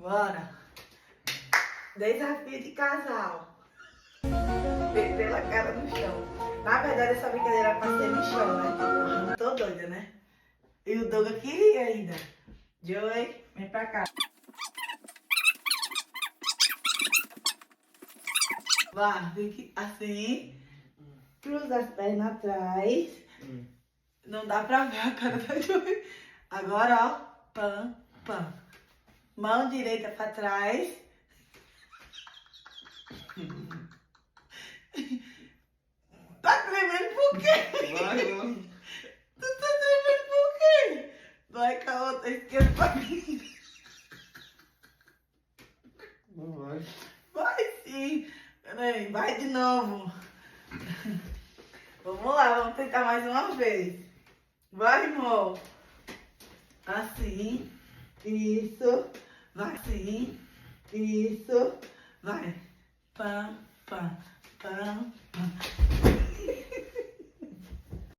Bora. Desafio de casal. Meter a cara no chão. Na verdade, essa brincadeira era pra ser no chão, né? Tô doida, né? E o Douglas queria ainda. Joey, vem pra cá. Vai, fique assim. Cruza as pernas atrás. Não dá pra ver a cara da Joey. Agora, ó. Pam, pam. Mão direita pra trás. Tá tremendo por quê? Vai. Tu tá tremendo por quê? Vai com a outra esquerda pra mim. Não vai. Vai sim. Peraí, vai de novo. Vamos lá, vamos tentar mais uma vez. Vai, irmão. Assim. Isso. Vai assim. Isso. Vai. Pam, pam, pam,